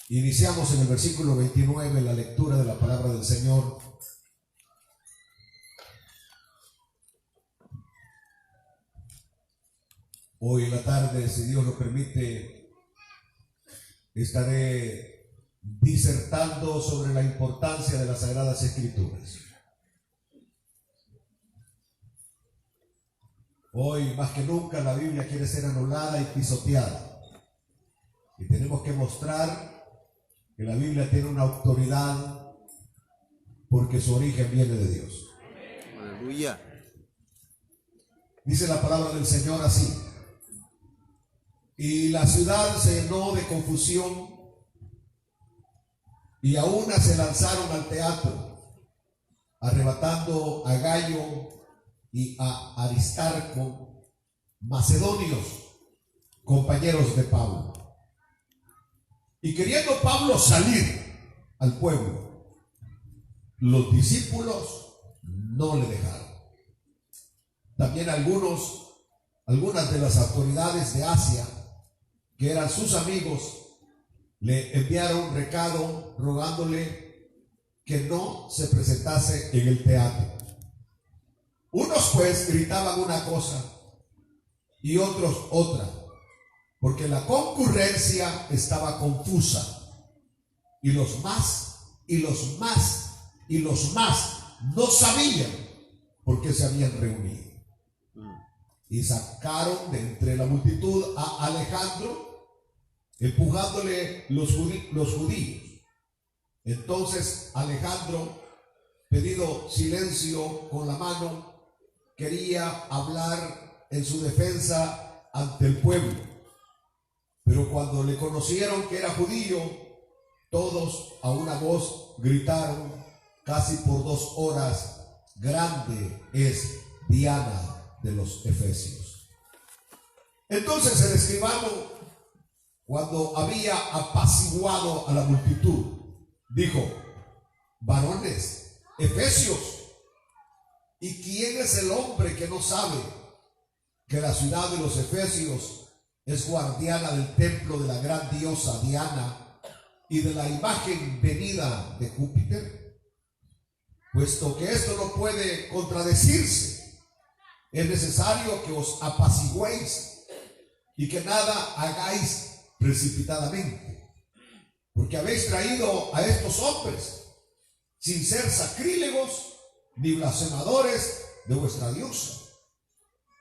Iniciamos en el versículo 29 la lectura de la palabra del Señor. Hoy en la tarde, si Dios lo permite, estaré disertando sobre la importancia de las Sagradas Escrituras. Hoy más que nunca la Biblia quiere ser anulada y pisoteada. Y tenemos que mostrar que la Biblia tiene una autoridad porque su origen viene de Dios. Aleluya. Dice la palabra del Señor así: y la ciudad se llenó de confusión, y a una se lanzaron al teatro, arrebatando a Gayo y a Aristarco, macedonios, compañeros de Pablo. Y queriendo Pablo salir al pueblo, los discípulos no le dejaron. También algunas de las autoridades de Asia, que eran sus amigos, le enviaron un recado rogándole que no se presentase en el teatro. Unos pues gritaban una cosa y otros otra, porque la concurrencia estaba confusa, y los más no sabían por qué se habían reunido. Y sacaron de entre la multitud a Alejandro, empujándole los judíos. Entonces Alejandro, pedido silencio con la mano, quería hablar en su defensa ante el pueblo. Pero cuando le conocieron que era judío, todos a una voz gritaron casi por 2 horas: grande es Diana de los Efesios. Entonces el escribano, cuando había apaciguado a la multitud, dijo: varones efesios, ¿y quién es el hombre que no sabe que la ciudad de los Efesios es guardiana del templo de la gran diosa Diana y de la imagen venida de Júpiter? Puesto que esto no puede contradecirse, es necesario que os apaciguéis y que nada hagáis precipitadamente, porque habéis traído a estos hombres sin ser sacrílegos ni blasfemadores de vuestra diosa,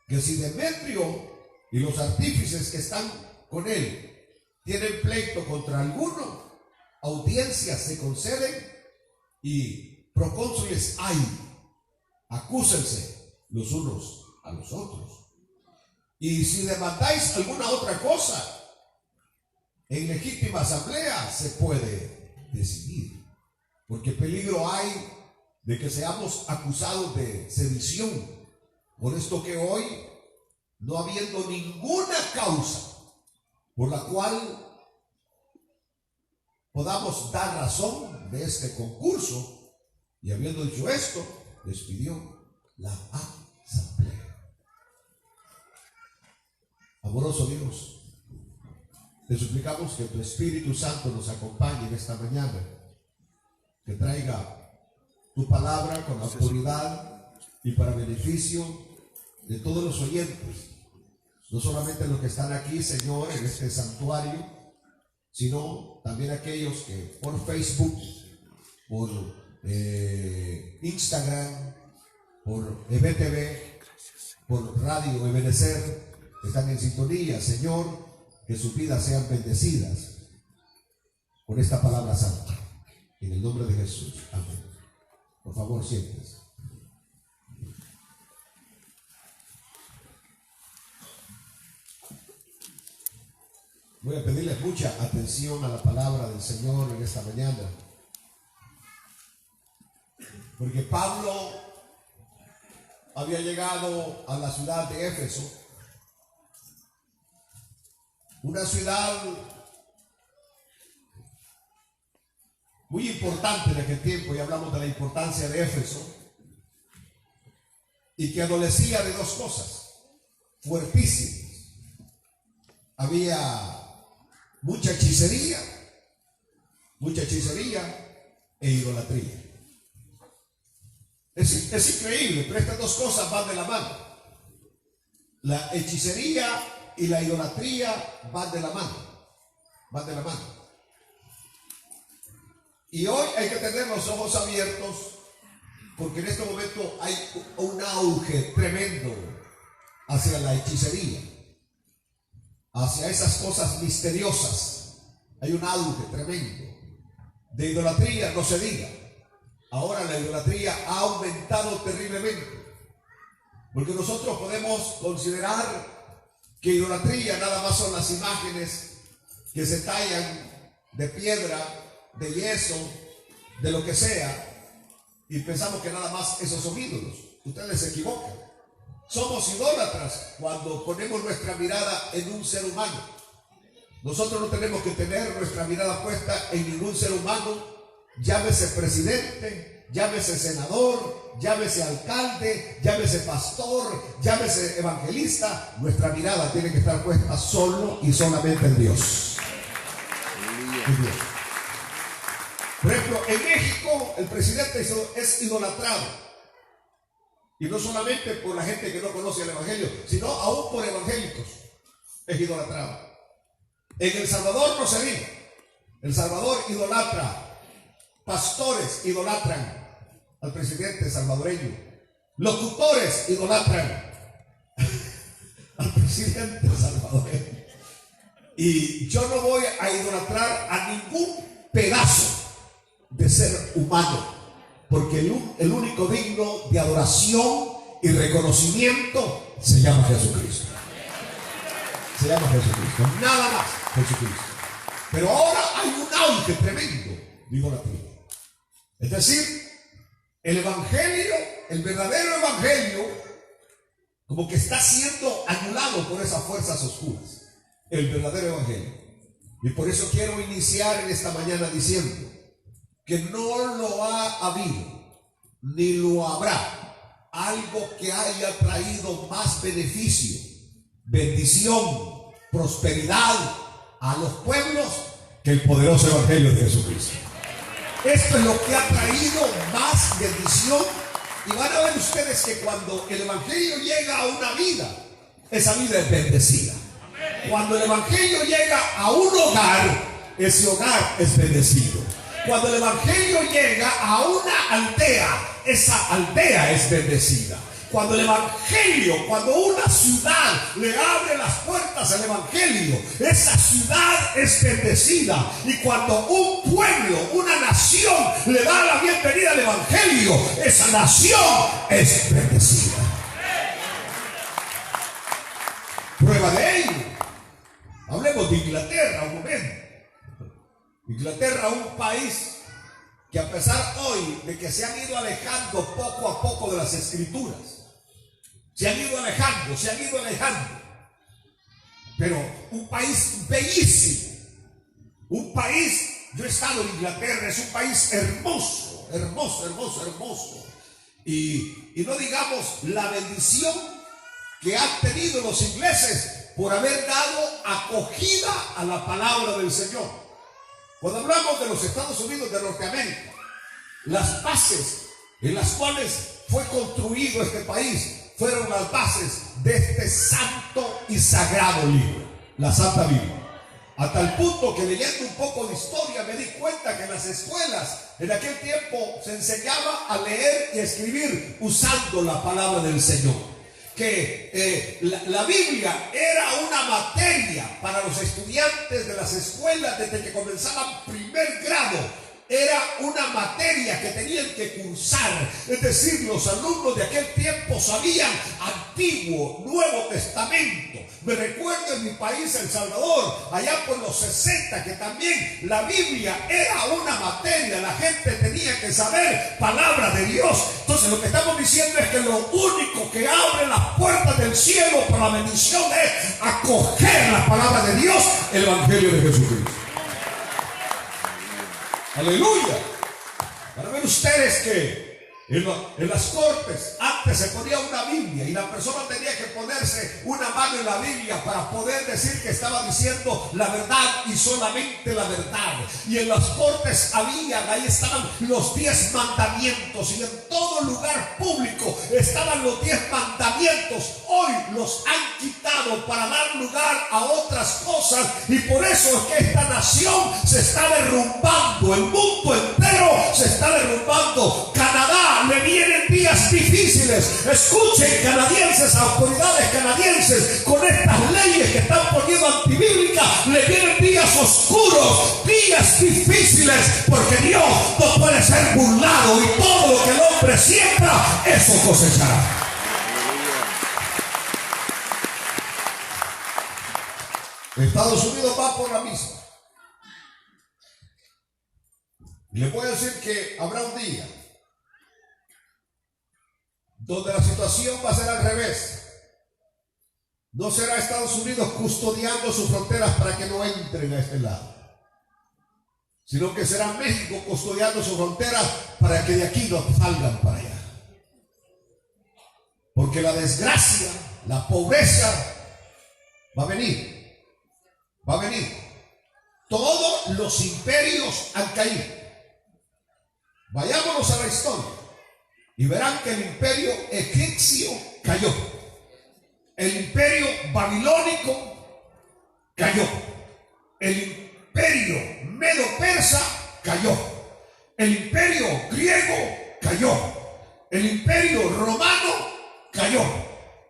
que si Demetrio y los artífices que están con él tienen pleito contra alguno, audiencias se conceden y procónsules hay, acúsense los unos a los otros. Y si demandáis alguna otra cosa, en legítima asamblea se puede decidir, porque peligro hay de que seamos acusados de sedición, por esto que hoy, no habiendo ninguna causa por la cual podamos dar razón de este concurso, y habiendo dicho esto, despidió la asamblea. Amoroso Dios, te suplicamos que tu Espíritu Santo nos acompañe en esta mañana, que traiga tu palabra con autoridad y para beneficio de todos los oyentes, no solamente los que están aquí, Señor, en este santuario, sino también aquellos que por Facebook, por Instagram, por EBTV, por Radio Ebenecer, están en sintonía. Señor, que sus vidas sean bendecidas con esta palabra santa, en el nombre de Jesús. Amén. Por favor, siéntense. Voy a pedirles mucha atención a la palabra del Señor en esta mañana, porque Pablo había llegado a la ciudad de Éfeso, una ciudad muy importante en aquel tiempo, y hablamos de la importancia de Éfeso, y que adolecía de 2 cosas fuertísimas. Había mucha hechicería mucha hechicería e idolatría. Es increíble, pero estas dos cosas van de la mano. La hechicería y la idolatría van de la mano. Van de la mano. Y hoy hay que tener los ojos abiertos, porque en este momento hay un auge tremendo hacia la hechicería, hacia esas cosas misteriosas. Hay un auge tremendo. De idolatría no se diga. Ahora la idolatría ha aumentado terriblemente, porque nosotros podemos considerar que idolatría nada más son las imágenes que se tallan de piedra, de yeso, de lo que sea, y pensamos que nada más esos son ídolos. Ustedes se equivocan. Somos idólatras cuando ponemos nuestra mirada en un ser humano. Nosotros no tenemos que tener nuestra mirada puesta en ningún ser humano, llámese presidente, llámese senador, llámese alcalde, llámese pastor, llámese evangelista. Nuestra mirada tiene que estar puesta solo y solamente en Dios. En Dios. Por ejemplo, en México el presidente es idolatrado. Y no solamente por la gente que no conoce el evangelio, sino aún por evangélicos es idolatrado. En El Salvador no se diga. El Salvador idolatra. Pastores idolatran al presidente salvadoreño. Locutores idolatran al presidente salvadoreño. Y yo no voy a idolatrar a ningún pedazo de ser humano, porque el único digno de adoración y reconocimiento se llama Jesucristo. Se llama Jesucristo, nada más Jesucristo. Pero ahora hay un auge tremendo de idolatría. Es decir, el evangelio, el verdadero evangelio, como que está siendo anulado por esas fuerzas oscuras. El verdadero evangelio. Y por eso quiero iniciar en esta mañana diciendo que no lo ha habido ni lo habrá algo que haya traído más beneficio, bendición, prosperidad a los pueblos que el poderoso evangelio de Jesucristo. Esto es lo que ha traído más bendición. Y van a ver ustedes que cuando el evangelio llega a una vida, esa vida es bendecida. Cuando el evangelio llega a un hogar, ese hogar es bendecido. Cuando el evangelio llega a una aldea, esa aldea es bendecida. Cuando el evangelio, cuando una ciudad le abre las puertas al evangelio, esa ciudad es bendecida. Y cuando un pueblo, una nación le da la bienvenida al evangelio, esa nación es bendecida. Prueba de ello. Hablemos de Inglaterra un momento. Inglaterra, un país que a pesar hoy de que se han ido alejando poco a poco de las escrituras, se han ido alejando, pero un país bellísimo, un país, yo he estado en Inglaterra, es un país hermoso, y no digamos la bendición que han tenido los ingleses por haber dado acogida a la palabra del Señor. Cuando hablamos de los Estados Unidos de Norteamérica, las bases en las cuales fue construido este país fueron las bases de este santo y sagrado libro, la Santa Biblia. A tal punto que leyendo un poco de historia me di cuenta que en las escuelas en aquel tiempo se enseñaba a leer y a escribir usando la palabra del Señor. Que la Biblia era una materia para los estudiantes de las escuelas desde que comenzaban primer grado. Era una materia que tenían que cursar. Es decir, los alumnos de aquel tiempo sabían Antiguo, Nuevo Testamento. Me recuerdo en mi país, El Salvador, allá por los 60, que también la Biblia era una materia. La gente tenía que saber palabra de Dios. Entonces lo que estamos diciendo es que lo único que abre las puertas del cielo para la bendición es acoger la palabra de Dios, el evangelio de Jesucristo. Aleluya. Para ver ustedes que En las cortes antes se ponía una Biblia y la persona tenía que ponerse una mano en la Biblia para poder decir que estaba diciendo la verdad y solamente la verdad. Y en las cortes ahí estaban los 10 mandamientos, y en todo lugar público estaban los 10 mandamientos. Hoy los han quitado para dar lugar a otras cosas, y por eso es que esta nación se está derrumbando, el mundo entero se está derrumbando. Canadá, le vienen días difíciles. Escuchen, canadienses, autoridades canadienses, con estas leyes que están poniendo antibíblicas, le vienen días oscuros, días difíciles, porque Dios no puede ser burlado, y todo lo que el hombre siembra, eso cosechará. Estados Unidos va por la misma. Y les voy a decir que habrá un día donde la situación va a ser al revés. No será Estados Unidos custodiando sus fronteras para que no entren a este lado, sino que será México custodiando sus fronteras para que de aquí no salgan para allá. Porque la desgracia, la pobreza va a venir. Va a venir. Todos los imperios han caído. Vayámonos a la historia y verán que el imperio egipcio cayó. El imperio babilónico cayó. El imperio medo-persa cayó. El imperio griego cayó. El imperio romano cayó.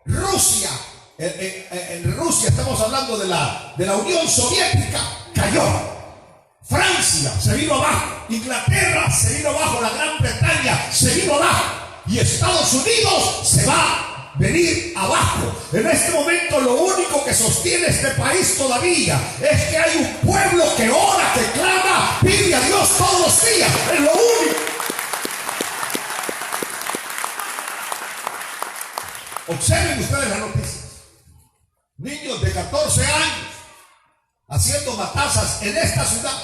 Rusia, en Rusia estamos hablando de la Unión Soviética, cayó. Francia se vino abajo. Inglaterra se vino abajo. La Gran Bretaña se vino abajo. Y Estados Unidos se va a venir abajo. En este momento lo único que sostiene este país todavía es que hay un pueblo que ora, que clama, pide a Dios todos los días. Es lo único. Observen ustedes las noticias. Niños de 14 años haciendo matanzas en esta ciudad.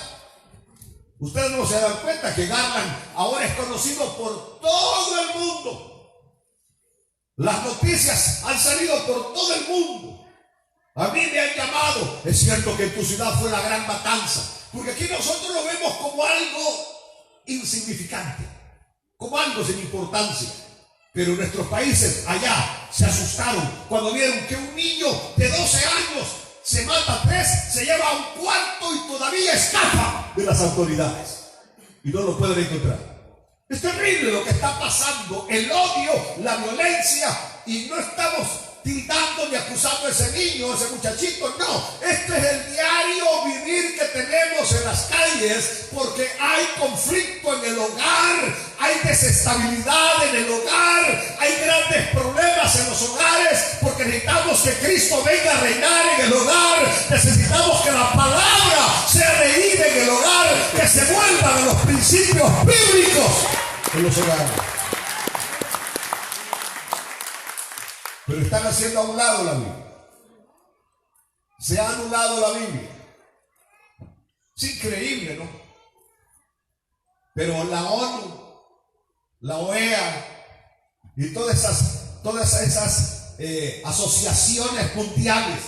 Ustedes no se dan cuenta que Garland ahora es conocido por todo el mundo. Las noticias han salido por todo el mundo. A mí me han llamado. Es cierto que en tu ciudad fue la gran matanza, porque aquí nosotros lo vemos como algo insignificante, como algo sin importancia. Pero en nuestros países allá se asustaron cuando vieron que un niño de 12 años se mata a 3, se lleva a un cuarto y todavía escapa de las autoridades y no lo pueden encontrar. Es terrible lo que está pasando, el odio, la violencia, y no estamos tildando ni acusando a ese niño, a ese muchachito, no. Este es el diario vivir que tenemos en las calles, porque hay conflicto en el hogar, hay desestabilidad en el hogar, hay grandes problemas en los hogares, porque necesitamos que Cristo venga a reinar en el hogar. Necesitamos que la palabra sea leída en el hogar, que se vuelvan a los principios bíblicos en los hogares. Pero están haciendo a un lado la Biblia. Se ha anulado la Biblia. Es increíble, ¿no? Pero la ONU, la OEA y todas esas asociaciones mundiales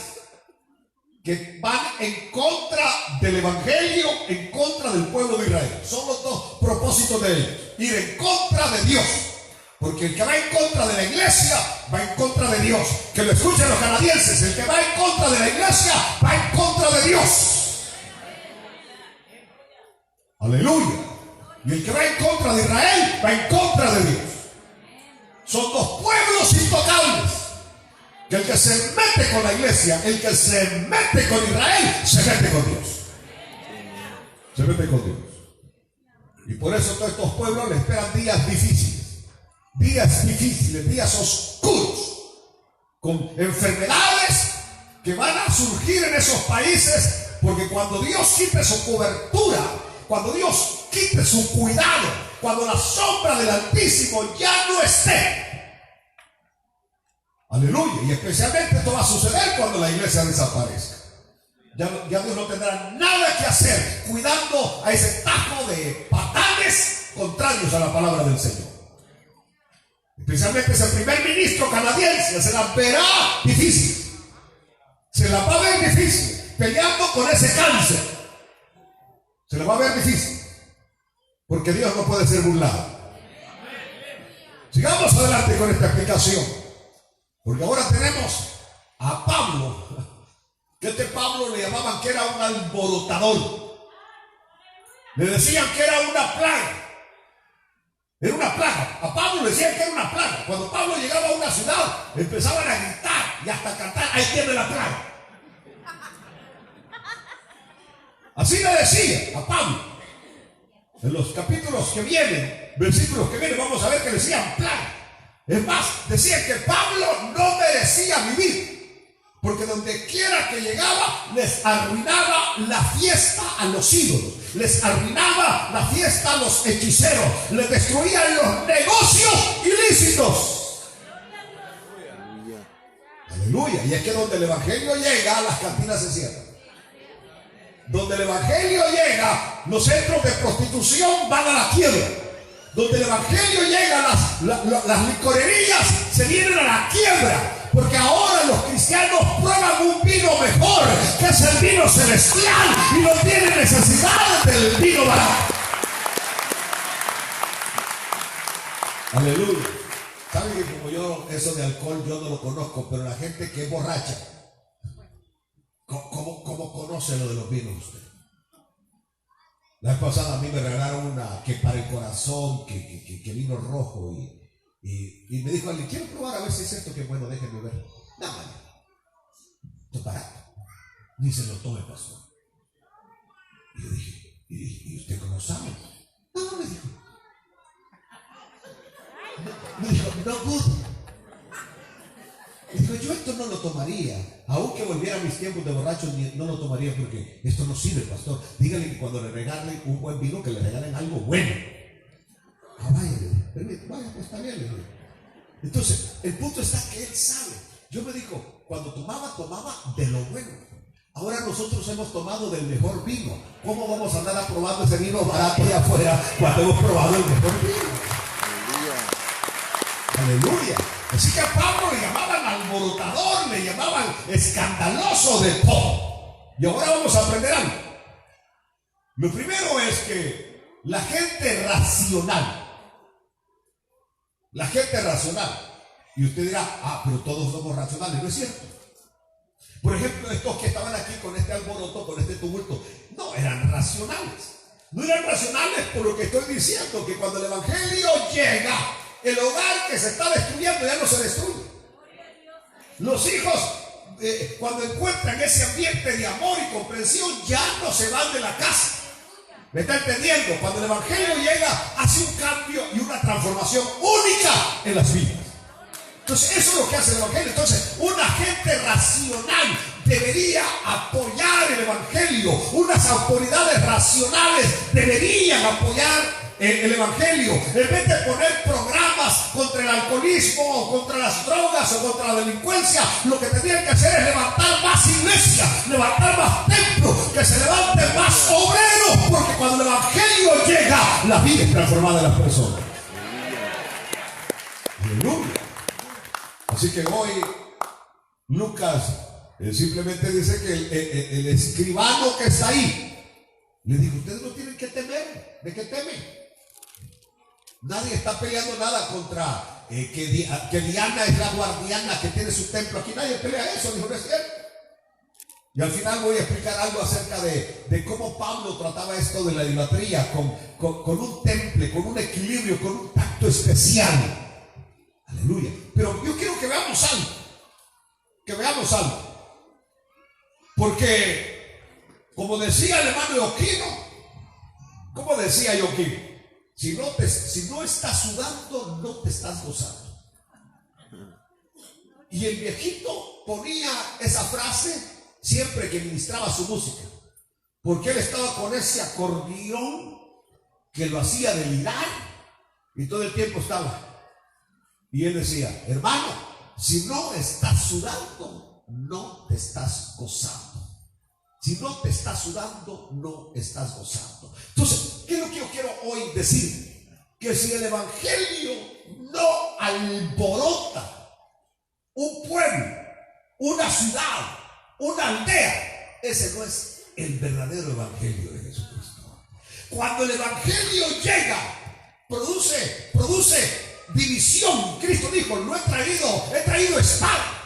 que van en contra del Evangelio, en contra del pueblo de Israel. Son los dos propósitos de ellos: ir en contra de Dios. Porque el que va en contra de la iglesia va en contra de Dios. Que lo escuchen los canadienses: el que va en contra de la iglesia va en contra de Dios. Aleluya. Y el que va en contra de Israel va en contra de Dios. Son dos pueblos intocables. Que el que se mete con la iglesia, el que se mete con Israel, se mete con Dios. Se mete con Dios. Y por eso todos estos pueblos le esperan días difíciles. Días difíciles, días oscuros, con enfermedades que van a surgir en esos países, porque cuando Dios quite su cobertura, cuando Dios quite su cuidado, cuando la sombra del Altísimo ya no esté, aleluya, y especialmente esto va a suceder cuando la iglesia desaparezca. Ya Dios no tendrá nada que hacer cuidando a ese tajo de patanes contrarios a la palabra del Señor. especialmente ese primer ministro canadiense, se la verá difícil. Se la va a ver difícil, peleando con ese cáncer. Se la va a ver difícil, porque Dios no puede ser burlado. Sigamos adelante con esta explicación, porque ahora tenemos a Pablo, que este Pablo le llamaban que era un alborotador. Le decían que era una plaga. Era una plaga. A Pablo le decían que era una plaga. Cuando Pablo llegaba a una ciudad, empezaban a gritar y hasta cantar: ahí tiene la plaga. Así le decía a Pablo. En los capítulos que vienen, versículos que vienen, vamos a ver que le decían plaga. Es más, decían que Pablo no merecía vivir, porque donde quiera que llegaba, les arruinaba la fiesta a los ídolos, les arruinaba la fiesta a los hechiceros, les destruían los negocios ilícitos. Aleluya. Y es que donde el evangelio llega, las cantinas se cierran. Donde el evangelio llega, los centros de prostitución van a la quiebra. Donde el evangelio llega, las licorerías se vienen a la quiebra. Porque ahora los cristianos prueban un vino mejor, que es el vino celestial, y no tienen necesidad del vino barato. Aleluya. ¿Saben que como yo, eso de alcohol yo no lo conozco, pero la gente que es borracha, ¿cómo conoce lo de los vinos usted? La vez pasada a mí me regalaron una que para el corazón, que vino rojo, y me dijo alguien: quiero probar a ver si es esto, que bueno, déjenme ver. No, man, esto es barato, ni se lo tome, pastor. Y yo dije: ¿y usted cómo sabe? No, me dijo. Me dijo: no good. Y digo: yo esto no lo tomaría, aunque volviera a mis tiempos de borracho, no lo tomaría, porque esto no sirve, pastor. Dígale que cuando le regalen un buen vino, que le regalen algo bueno. Ah, vaya, vaya, pues está bien, le digo. Entonces, el punto está que él sabe. Yo me digo, cuando tomaba de lo bueno. Ahora nosotros hemos tomado del mejor vino. ¿Cómo vamos a andar probando ese vino barato allá afuera cuando hemos probado el mejor vino? Aleluya. Así que a Pablo le llamaban alborotador, le llamaban escandaloso de todo. Y ahora vamos a aprender algo. Lo primero es que la gente racional, y usted dirá: pero todos somos racionales. No es cierto. Por ejemplo, estos que estaban aquí con este alboroto, con este tumulto, no eran racionales. No eran racionales por lo que estoy diciendo, que cuando el evangelio llega, el hogar que se está destruyendo ya no se destruye. Los hijos, cuando encuentran ese ambiente de amor y comprensión, ya no se van de la casa. ¿Me está entendiendo? Cuando el evangelio llega, hace un cambio y una transformación única en las vidas. Entonces, eso es lo que hace el evangelio. Entonces, una gente racional debería apoyar el evangelio. Unas autoridades racionales deberían apoyar el evangelio. En vez de poner programas contra el alcoholismo, o contra las drogas, o contra la delincuencia, lo que tendrían que hacer es levantar más iglesias, levantar más templos, que se levanten más obreros, porque cuando el evangelio llega, la vida es transformada de las personas. Aleluya. Así que hoy Lucas simplemente dice que el escribano que está ahí le dijo: ustedes no tienen que temer. ¿De qué temen? Nadie está peleando nada contra que Diana es la guardiana que tiene su templo. Aquí nadie pelea eso, dijo. No es cierto. Y al final voy a explicar algo acerca de cómo Pablo trataba esto de la idolatría con un temple, con un equilibrio, con un tacto especial. Aleluya. Pero yo quiero que veamos algo. Porque, como decía el hermano Joaquino, ¿cómo decía Joaquino? Si no estás sudando, no te estás gozando. Y el viejito ponía esa frase siempre que ministraba su música, porque él estaba con ese acordeón que lo hacía delirar, y todo el tiempo estaba. Y él decía: hermano, si no estás sudando, no te estás gozando. Si no te estás sudando, no estás gozando. Entonces, ¿qué es lo que yo quiero hoy decir? Que si el evangelio no alborota un pueblo, una ciudad, una aldea, ese no es el verdadero evangelio de Jesucristo. Cuando el evangelio llega, produce división. Cristo dijo: no he traído espada.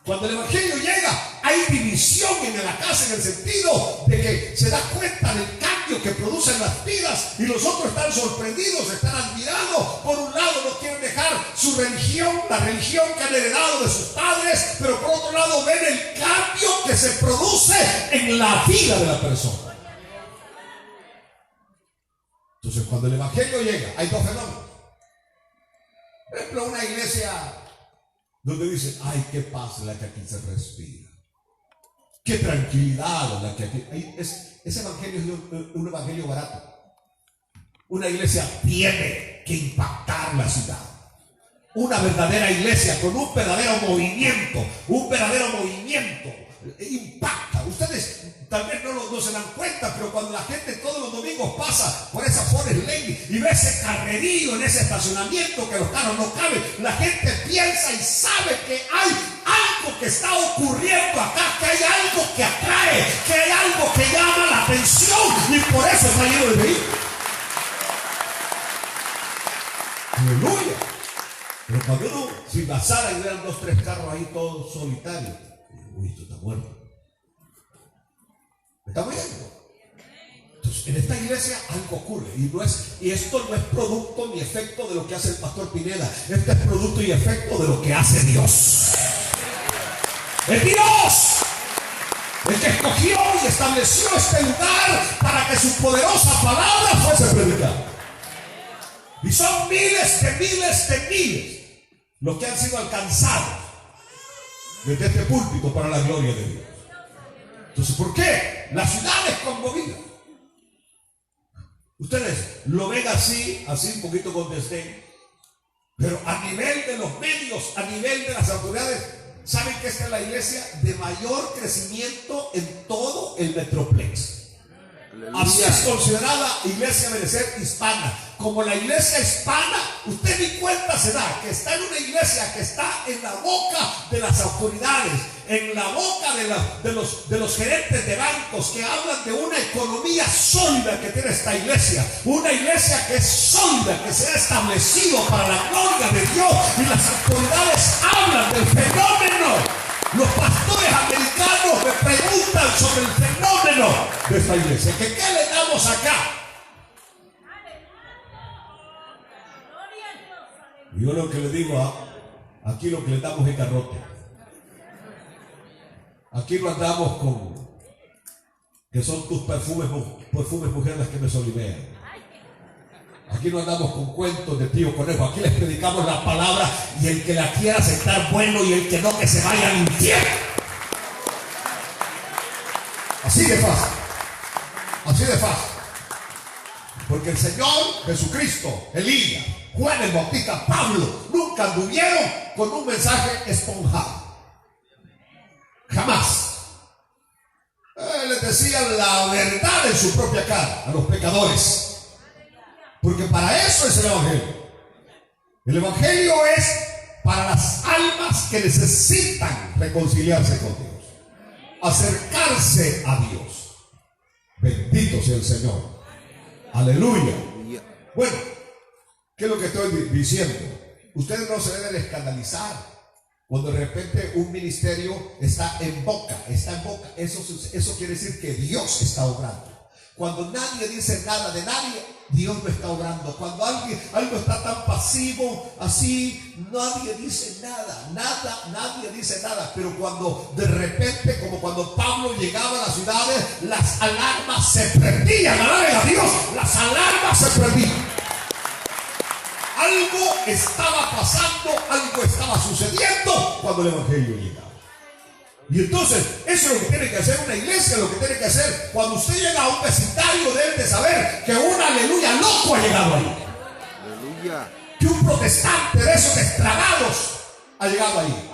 Cuando el evangelio llega, hay división en la casa, en el sentido de que se da cuenta del cambio que producen las vidas, y los otros están sorprendidos, están admirados. Por un lado, no quieren dejar su religión, la religión que han heredado de sus padres, pero por otro lado ven el cambio que se produce en la vida de la persona. Entonces, cuando el evangelio llega, hay dos fenómenos. Por ejemplo, una iglesia donde dicen: ay, qué paz la que aquí se respira, qué tranquilidad la que aquí. Ese evangelio es un evangelio barato. Una iglesia tiene que impactar la ciudad. Una verdadera iglesia con un verdadero movimiento impacta. Ustedes tal vez no se dan cuenta, pero cuando la gente todos los domingos pasa por esa Forest Lane y ve ese carrerillo en ese estacionamiento que los carros no caben, la gente piensa y sabe que hay algo que está ocurriendo acá, que hay algo que atrae, que hay algo que llama la atención, y por eso está lleno de vehículos. Aleluya. Pero cuando uno sin pasara y vean 2 o 3 carros ahí todos solitarios, uy, esto está muerto. ¿Me está oyendo? Entonces, en esta iglesia algo ocurre, y esto no es producto ni efecto de lo que hace el pastor Pineda. Este es producto y efecto de lo que hace Dios. Es Dios el que escogió y estableció este lugar para que su poderosa palabra fuese predicada. Y son miles los que han sido alcanzados desde este púlpito para la gloria de Dios. Entonces, ¿por qué? La ciudad es conmovida. Ustedes lo ven así un poquito con desdén, pero a nivel de los medios, a nivel de las autoridades, saben que esta es la iglesia de mayor crecimiento en todo el Metroplex. Así es considerada Iglesia Benecer Hispana. Como la iglesia hispana, usted ni cuenta se da que está en una iglesia que está en la boca de las autoridades, en la boca de los gerentes de bancos, que hablan de una economía sólida que tiene esta iglesia. Una iglesia que es sólida, que se ha establecido para la gloria de Dios, y las autoridades hablan del fenómeno. Los pastores americanos me preguntan sobre el fenómeno de esta iglesia. ¿Qué le damos acá? Yo lo que le digo, aquí lo que le damos es garrote. Aquí no andamos con que son tus perfumes mujeres que me solivean. Aquí no andamos con cuentos de tío conejo. Aquí les predicamos la palabra, y el que la quiera aceptar, bueno, y el que no, que se vaya al infierno. Así de fácil. Así de fácil. Porque el Señor Jesucristo, Elías, Juan el Bautista, Pablo, nunca anduvieron con un mensaje esponjado. Jamás. Les decía la verdad en su propia cara a los pecadores. Porque para eso es el evangelio. El evangelio es para las almas que necesitan reconciliarse con Dios, acercarse a Dios. Bendito sea el Señor. Aleluya. Bueno, ¿qué es lo que estoy diciendo? Ustedes no se deben escandalizar cuando de repente un ministerio está en boca. Eso quiere decir que Dios está obrando. Cuando nadie dice nada de nadie, Dios no está obrando. Cuando algo está tan pasivo, así, nadie dice nada. Nadie dice nada. Pero cuando de repente, como cuando Pablo llegaba a las ciudades, las alarmas se prendían. ¡Alaben a Dios! Las alarmas se prendían. Algo estaba pasando, algo estaba sucediendo cuando el evangelio llegaba. Y entonces, eso es lo que tiene que hacer una iglesia, lo que tiene que hacer. Cuando usted llega a un vecindario, debe de saber que un aleluya loco ha llegado ahí. Aleluya. Que un protestante de esos destradados ha llegado ahí.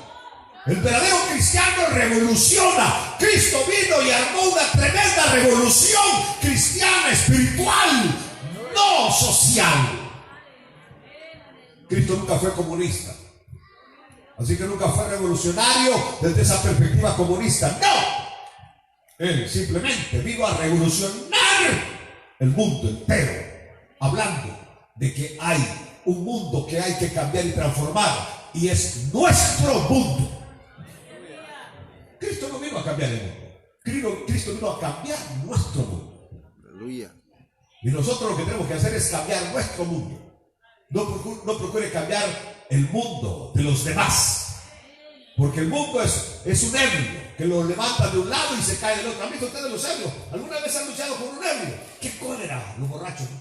El verdadero cristiano revoluciona. Cristo vino y armó una tremenda revolución cristiana, espiritual, no social. Cristo nunca fue comunista. Así que nunca fue revolucionario desde esa perspectiva comunista. ¡No! Él simplemente vino a revolucionar el mundo entero, hablando de que hay un mundo que hay que cambiar y transformar, y es nuestro mundo. Cristo no vino a cambiar el mundo. Cristo vino a cambiar nuestro mundo. Aleluya. Y nosotros lo que tenemos que hacer es cambiar nuestro mundo. No procure cambiar el mundo de los demás. Porque el mundo es un ebrio que lo levanta de un lado y se cae del otro. ¿Han visto ustedes los ebrios? ¿Alguna vez han luchado con un ebrio? ¡Qué cólera! Los borrachos, ¿no?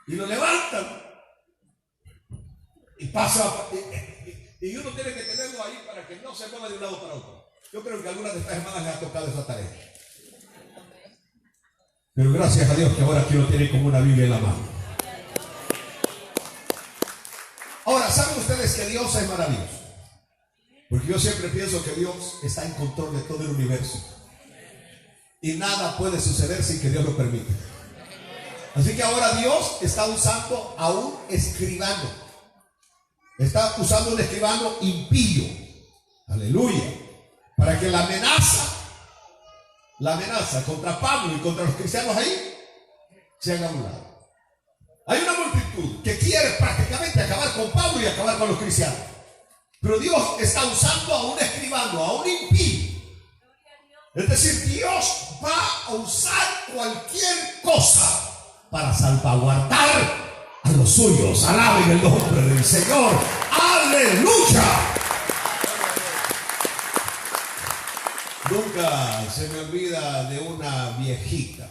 Y lo levantan. Y pasa. Y uno tiene que tenerlo ahí para que no se mueva de un lado para otro. Yo creo que a algunas de estas hermanas les ha tocado esa tarea. Pero gracias a Dios que ahora aquí lo tiene como una Biblia en la mano. Ahora, ¿saben ustedes que Dios es maravilloso? Porque yo siempre pienso que Dios está en control de todo el universo. Y nada puede suceder sin que Dios lo permita. Así que ahora Dios está usando a un escribano. Está usando un escribano impío. Aleluya. Para que la amenaza contra Pablo y contra los cristianos ahí se haga a un lado. Hay una multitud que quiere prácticamente acabar con Pablo y acabar con los cristianos. Pero Dios está usando a un escribano, a un impío. Es decir, Dios va a usar cualquier cosa para salvaguardar a los suyos. Alaben el nombre del Señor. ¡Aleluya! Nunca se me olvida de una viejita.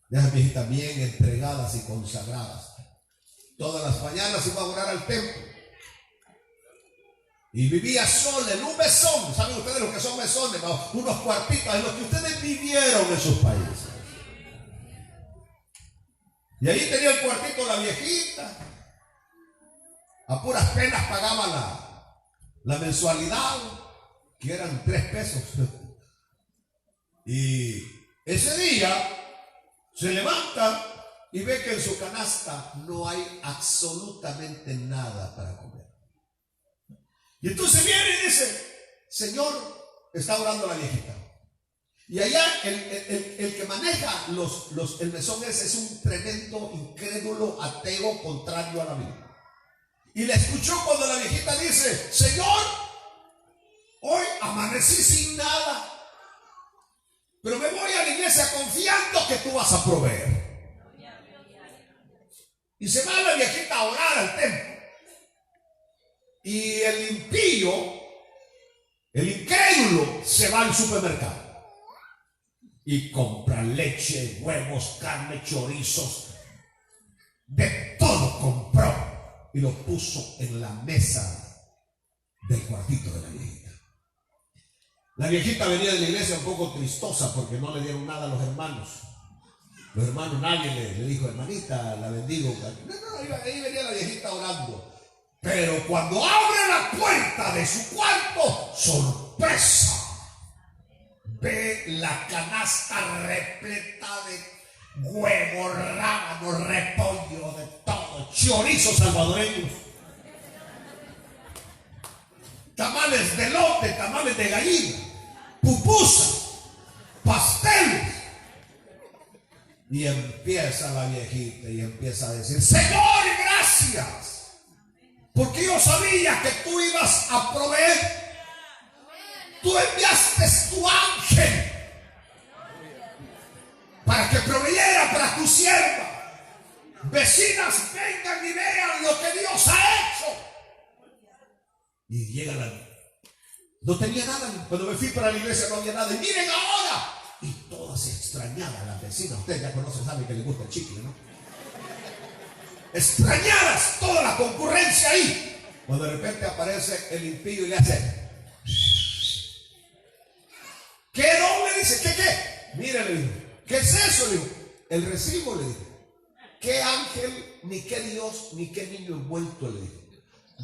De esas viejitas bien entregadas y consagradas. Todas las mañanas iba a orar al templo. Y vivía sola en un mesón. ¿Saben ustedes lo que son mesones? ¿No? Unos cuartitos en los que ustedes vivieron en sus países. Y ahí tenía el cuartito la viejita. A puras penas pagaba la mensualidad, que eran 3 pesos. Y ese día se levanta y ve que en su canasta no hay absolutamente nada para comer. Y entonces viene y dice: Señor, está orando la viejita. Y allá el que maneja el mesón es un tremendo incrédulo, ateo, contrario a la Biblia. Y le escuchó cuando la viejita dice: Señor, hoy amanecí sin nada, pero me voy a la iglesia confiando que tú vas a proveer. Y se va la viejita a orar al templo. Y el impío, el incrédulo, se va al supermercado y compra leche, huevos, carne, chorizos, de todo compró y lo puso en la mesa del cuartito de la viejita. La viejita venía de la iglesia un poco tristosa porque no le dieron nada a los hermanos. Los hermanos, nadie le dijo: hermanita, la bendigo. No, ahí venía la viejita orando. Pero cuando abre la puerta de su cuarto, sorpresa, ve la canasta repleta de huevos, rábanos, repollo, de todo, chorizos salvadoreños, tamales de elote, tamales de gallina, pupusas, pasteles. Y empieza la viejita y empieza a decir: Señor, gracias, porque yo sabía que tú ibas a proveer. Tú enviaste tu ángel para que proveyera para tu sierva. Vecinas, vengan y vean lo que Dios ha hecho. Y llega la... No tenía nada. Cuando me fui para la iglesia no había nada. Y miren ahora. Y todas extrañadas las vecinas. Ustedes ya conocen, saben que les gusta el chicle, ¿no? Extrañadas, toda la concurrencia ahí. Cuando de repente aparece el impío y le hace: ¿qué don? Le dice: ¿Qué? Mire, le dijo: ¿qué es eso? Le dijo: el recibo. Le dijo: ¿qué ángel, ni qué Dios, ni qué niño envuelto? Le dijo: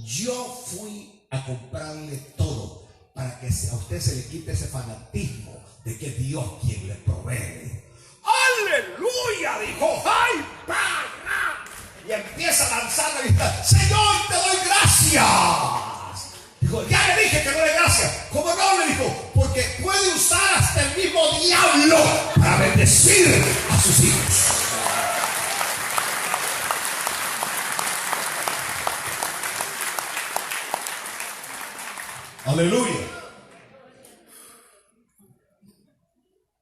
yo fui a comprarle todo para que a usted se le quite ese fanatismo de que Dios quien le provee. ¡Aleluya! Dijo: ¡ay, para! y empieza a lanzar la vista. Señor, te doy gracias. Dijo, ya le dije que no le gracias. ¿Cómo no? Le dijo, porque puede usar hasta el mismo diablo para bendecir a sus hijos. Aleluya.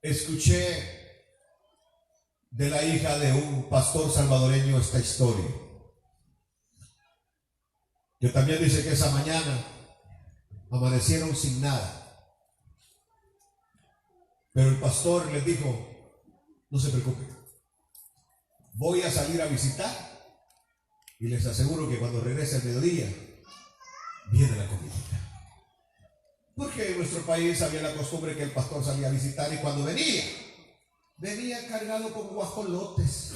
Escuché de la hija de un pastor salvadoreño esta historia, que también dice que esa mañana amanecieron sin nada, pero el pastor les dijo, no se preocupen, voy a salir a visitar y les aseguro que cuando regrese al mediodía viene la comida. Porque en nuestro país había la costumbre que el pastor salía a visitar y cuando venía cargado con guajolotes,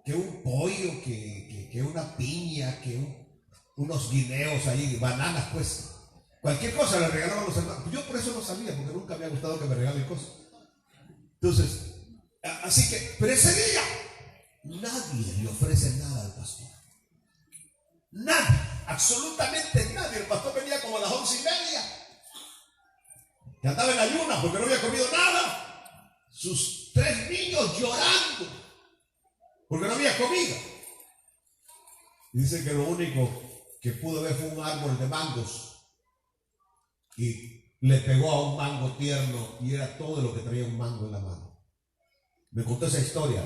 que un pollo, que una piña, que unos guineos ahí, bananas, pues. Cualquier cosa le regalaban a los hermanos. Yo por eso no salía, porque nunca me ha gustado que me regalen cosas. Entonces, así que, pero ese día, nadie le ofrece nada al pastor. Nadie, absolutamente nadie. El pastor venía como a las 11:30, que andaba en ayunas porque no había comido nada. Sus 3 niños llorando porque no había comida. Dice que lo único que pudo ver fue un árbol de mangos y le pegó a un mango tierno y era todo lo que traía un mango en la mano. Me contó esa historia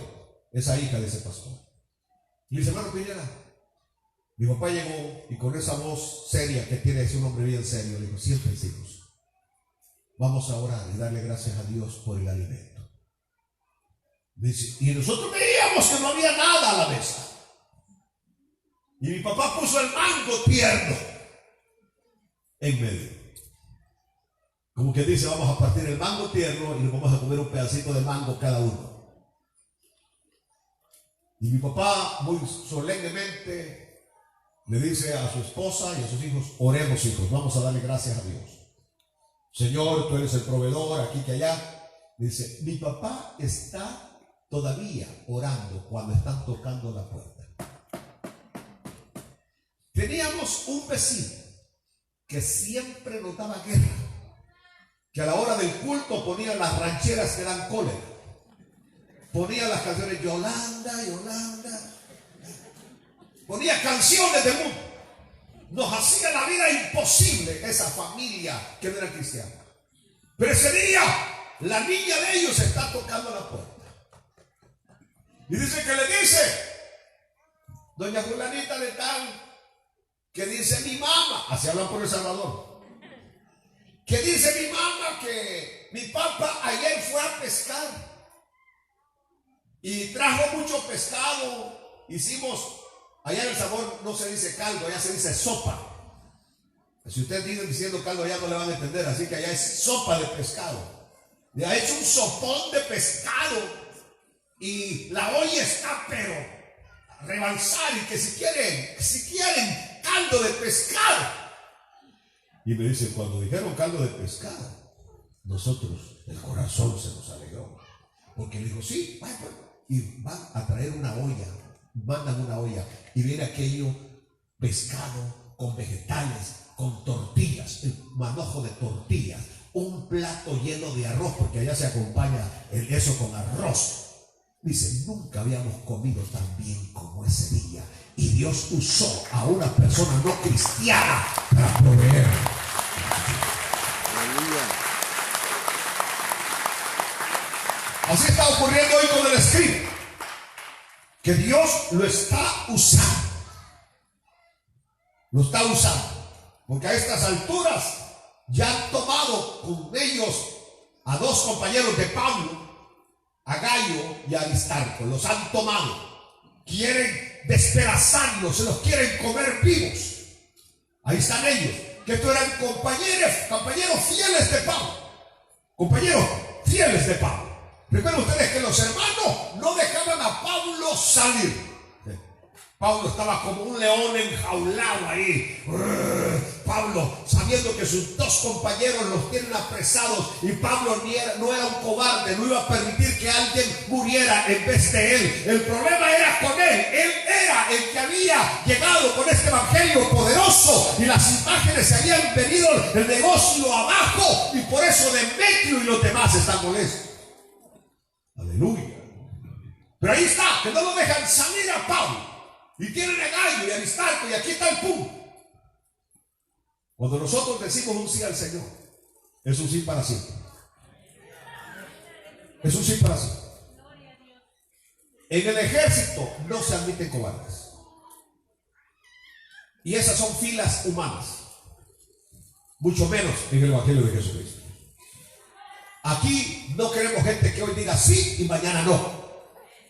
esa hija de ese pastor. Y le dice, hermano Piñera, mi papá llegó y con esa voz seria que tiene, es un hombre bien serio, le dijo, siéntense hijos, vamos a orar y darle gracias a Dios por el alimento. Dice, y nosotros veíamos que no había nada a la mesa. Y mi papá puso el mango tierno en medio. Como que dice, vamos a partir el mango tierno y nos vamos a comer un pedacito de mango cada uno. Y mi papá muy solemnemente le dice a su esposa y a sus hijos, oremos hijos, vamos a darle gracias a Dios. Señor, tú eres el proveedor, aquí que allá. Dice, mi papá está todavía orando cuando están tocando la puerta. Teníamos un vecino que siempre nos daba guerra, que a la hora del culto ponía las rancheras que dan cólera, ponía las canciones Yolanda, Yolanda, ponía canciones de mundo, nos hacía la vida imposible esa familia que no era cristiana. Pero ese día la niña de ellos está tocando la puerta y dice que le dice, doña Julanita de tal, que dice mi mamá, así hablan por El Salvador, que dice mi mamá que mi papá ayer fue a pescar y trajo mucho pescado. Hicimos, allá en El Salvador no se dice caldo, allá se dice sopa. Si ustedes vienen diciendo caldo allá no le van a entender, así que allá es sopa de pescado. Le ha hecho un sopón de pescado y la olla está pero a rebalsar, y que si quieren caldo de pescado. Y me dice, cuando dijeron caldo de pescado, nosotros, el corazón se nos alegró, porque le dijo, sí, vaya, pues. Y van a traer una olla, mandan una olla, y viene aquello pescado con vegetales, con tortillas, el manojo de tortillas, un plato lleno de arroz, porque allá se acompaña eso con arroz. Dice, nunca habíamos comido tan bien como ese día. Y Dios usó a una persona no cristiana para proveer. Así está ocurriendo hoy con el escriba, que Dios lo está usando. Lo está usando. Porque a estas alturas ya han tomado con ellos a 2 compañeros de Pablo, a Gallo y a Aristarco. Los han tomado. Quieren despedazarlos, se los quieren comer vivos. Ahí están ellos, que estos eran compañeros fieles de Pablo. Compañeros fieles de Pablo. Recuerden ustedes que los hermanos no dejaban a Pablo salir. Pablo estaba como un león enjaulado ahí. Pablo, sabiendo que sus 2 compañeros los tienen apresados, y Pablo no era un cobarde, no iba a permitir que alguien muriera en vez de él. El problema era con él. Él día en que había llegado con este evangelio poderoso y las imágenes se habían venido el negocio abajo, y por eso Demetrio y los demás están molestos. Aleluya. Pero ahí está, que no lo dejan salir a Pablo, y tienen a Gallo y a Aristarco, y aquí está el punto. Cuando nosotros decimos un sí al Señor, es un sí para siempre. Es un sí para siempre. En el ejército no se admiten cobardes. Y esas son filas humanas. Mucho menos en el evangelio de Jesucristo. Aquí no queremos gente que hoy diga sí y mañana no.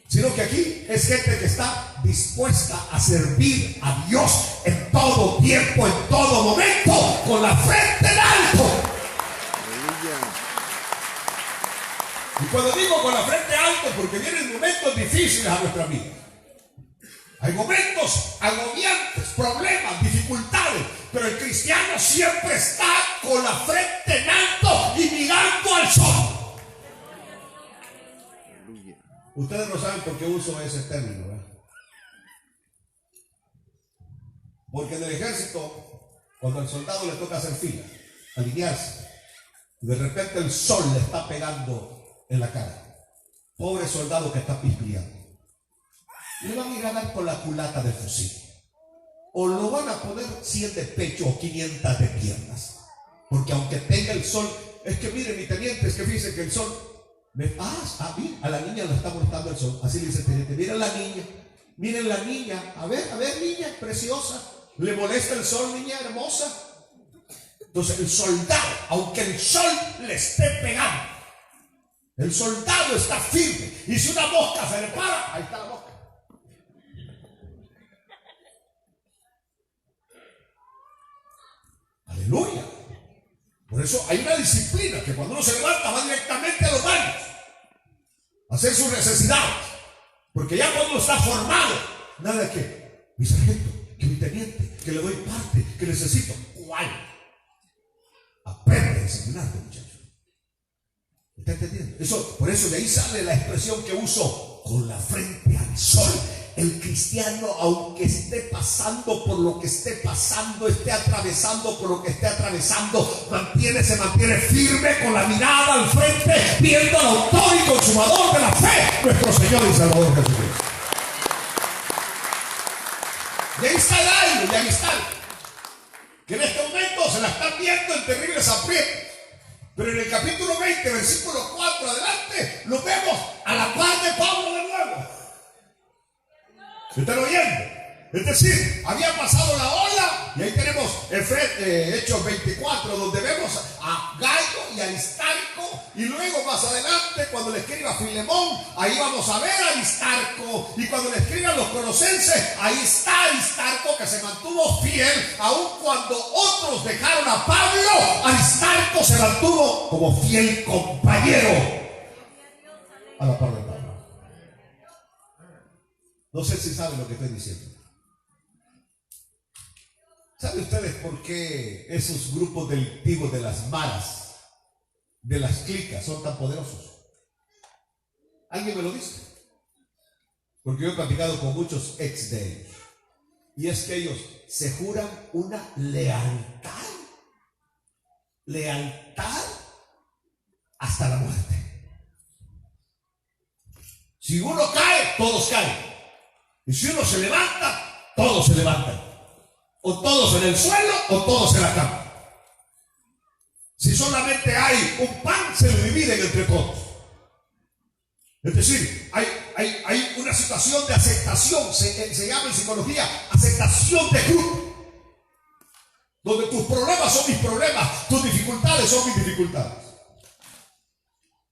Sino que aquí es gente que está dispuesta a servir a Dios en todo tiempo, en todo momento, con la frente en alto. Y cuando digo con la frente alto, porque vienen momentos difíciles a nuestra vida. Hay momentos agobiantes, problemas, dificultades, pero el cristiano siempre está con la frente en alto y mirando al sol. Ustedes no saben por qué uso ese término, ¿verdad? Porque en el ejército, cuando al soldado le toca hacer fila, alinearse, de repente el sol le está pegando en la cara. Pobre soldado que está pispiando. Le van a ir a dar con la culata del fusil. O lo van a poner 100 de pecho o 500 de piernas. Porque aunque tenga el sol, es que mire mi teniente, es que fíjense que el sol... mira, a la niña le está molestando el sol. Así le dice el teniente, miren la niña, a ver niña preciosa, le molesta el sol, niña hermosa. Entonces el soldado, aunque el sol le esté pegando, el soldado está firme, y si una mosca se le para, ahí está la mosca. Aleluya. Por eso hay una disciplina que cuando uno se levanta va directamente a los baños a hacer sus necesidades, porque ya cuando está formado, nada de que mi sargento, que mi teniente, que le doy parte, que necesito. ¿Cuál? Aprende a disciplinarte, muchacho. ¿Está entendiendo? Eso, por eso de ahí sale la expresión que uso, con la frente al sol. El cristiano, aunque esté pasando por lo que esté pasando, esté atravesando por lo que esté atravesando, se mantiene firme con la mirada al frente, viendo al autor y consumador de la fe, nuestro Señor y Salvador Jesucristo. Y ahí está Gallo y Aristarco, que en este momento se la están viendo en terribles aprietos. Pero en el capítulo 20, versículo 4 adelante, lo vemos a la par de Pablo de nuevo. ¿Me están oyendo? Es decir, había pasado la ola, y ahí tenemos Hechos 24, donde vemos a Gallo y a Aristarco, y luego más adelante, cuando le escriba a Filemón, ahí vamos a ver a Aristarco, y cuando le escriban los Colosenses, ahí está Aristarco, que se mantuvo fiel, aun cuando otros dejaron a Pablo. Aristarco se mantuvo como fiel compañero a la par de Pablo. No sé si saben lo que estoy diciendo. ¿Saben ustedes por qué esos grupos delictivos de las maras, de las clicas, son tan poderosos? ¿Alguien me lo dice? Porque yo he platicado con muchos ex de ellos. Y es que ellos se juran una lealtad hasta la muerte. Si uno cae, todos caen. Y si uno se levanta, todos se levantan. O todos en el suelo, o todos en la cama. Si solamente hay un pan, se lo dividen entre todos. Es decir, hay una situación de aceptación, se llama en psicología aceptación de grupo, donde tus problemas son mis problemas, tus dificultades son mis dificultades.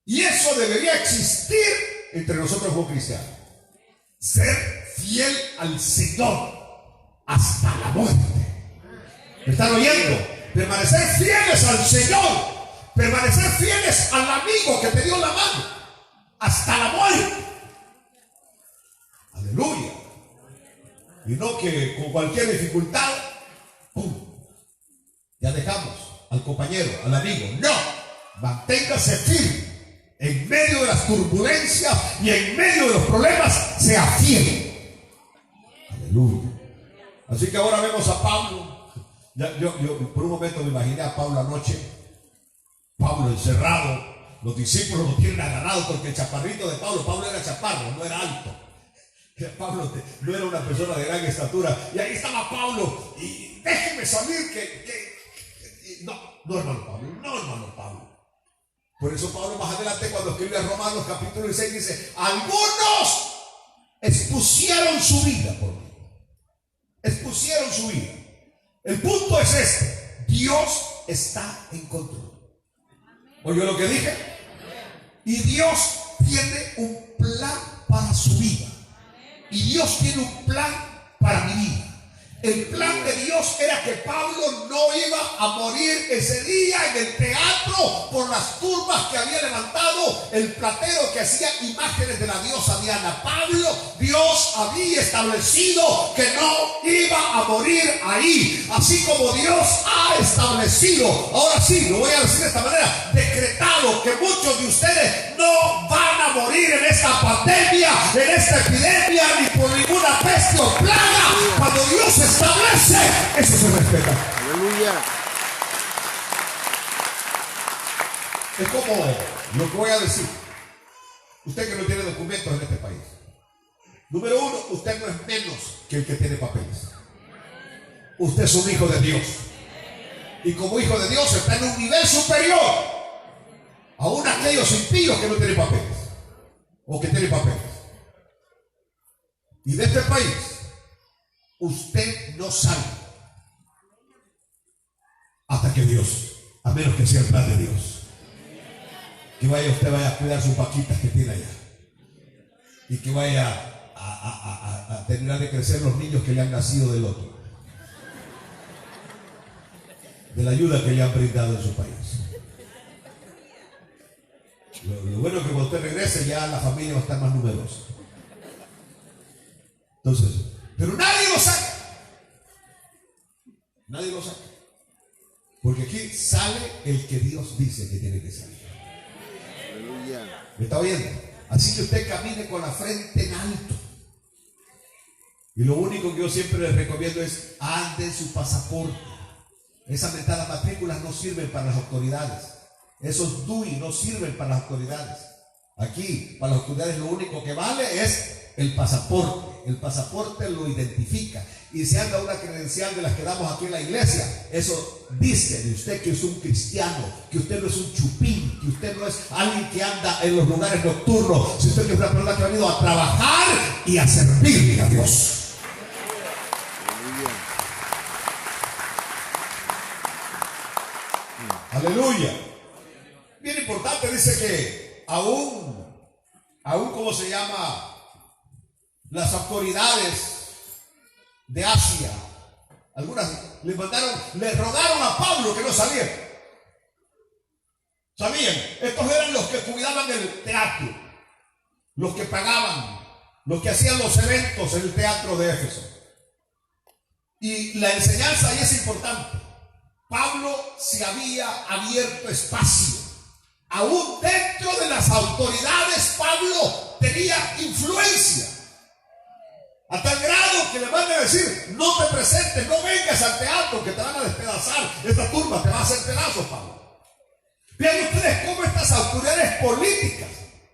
Y eso debería existir entre nosotros como cristianos. Ser fiel al Señor hasta la muerte. ¿Me están oyendo? Permanecer fieles al Señor, permanecer fieles al amigo que te dio la mano hasta la muerte. Aleluya. Y no que con cualquier dificultad, ¡pum!, ya dejamos al compañero, al amigo. No, manténgase firme. En medio de las turbulencias y en medio de los problemas, sea fiel. Aleluya. Así que ahora vemos a Pablo. Yo por un momento me imaginé a Pablo anoche. Pablo encerrado. Los discípulos lo tienen agarrado porque el chaparrito de Pablo era chaparro, no era alto. Pablo no era una persona de gran estatura. Y ahí estaba Pablo. Y déjeme salir no, hermano Pablo. Por eso Pablo más adelante, cuando escribe a Romanos capítulo 6, dice: algunos expusieron su vida por mí. Expusieron su vida. El punto es este: Dios está en control. ¿Oyó lo que dije? Y Dios tiene un plan para su vida. Y Dios tiene un plan para mi vida. El plan de Dios era que Pablo no iba a morir ese día en el teatro por las turbas que había levantado el platero que hacía imágenes de la diosa Diana. Pablo, Dios había establecido que no iba a morir ahí, así como Dios ha establecido, ahora sí, lo voy a decir de esta manera, decretado que muchos de ustedes no van a morir en esta pandemia, en esta epidemia, ni por ninguna peste o plaga. Cuando Dios establece, eso se respeta. Aleluya. Es como lo que voy a decir. Usted que no tiene documentos en este país. Número uno, usted no es menos que el que tiene papeles. Usted es un hijo de Dios. Y como hijo de Dios está en un nivel superior aún aquellos impíos que no tienen papeles. O que tienen papeles. Y de este país usted no sale hasta que Dios, a menos que sea el plan de Dios, que usted vaya a cuidar sus vaquitas que tiene allá y que vaya a terminar de crecer los niños que le han nacido del otro, de la ayuda que le han brindado en su país. Lo bueno es que cuando usted regrese ya la familia va a estar más numerosa. Entonces, pero nadie lo saca. Nadie lo saca. Porque aquí sale el que Dios dice que tiene que salir. Aleluya. ¿Me está oyendo? Así que usted camine con la frente en alto. Y lo único que yo siempre les recomiendo es ande en su pasaporte. Esas mentadas matrículas no sirven para las autoridades. Esos DUI no sirven para las autoridades. Aquí, para las autoridades, lo único que vale es el pasaporte. El pasaporte lo identifica. Y si anda una credencial de las que damos aquí en la iglesia, eso dice de usted que es un cristiano, que usted no es un chupín, que usted no es alguien que anda en los lugares nocturnos. Si usted es una persona que ha venido a trabajar y a servirle a Dios. Aleluya. Bien importante, dice que aún ¿cómo se llama? Las autoridades de Asia, algunas le rogaron a Pablo que no saliera. ¿Sabían? Estos eran los que cuidaban el teatro, los que pagaban, los que hacían los eventos en el teatro de Éfeso. Y la enseñanza ahí es importante. Pablo se había abierto espacio. Aún dentro de las autoridades, Pablo tenía influencia. A tal grado que le van a decir: no te presentes, no vengas al teatro, que te van a despedazar. Esta turba te va a hacer pedazos, Pablo. Vean ustedes cómo estas autoridades políticas,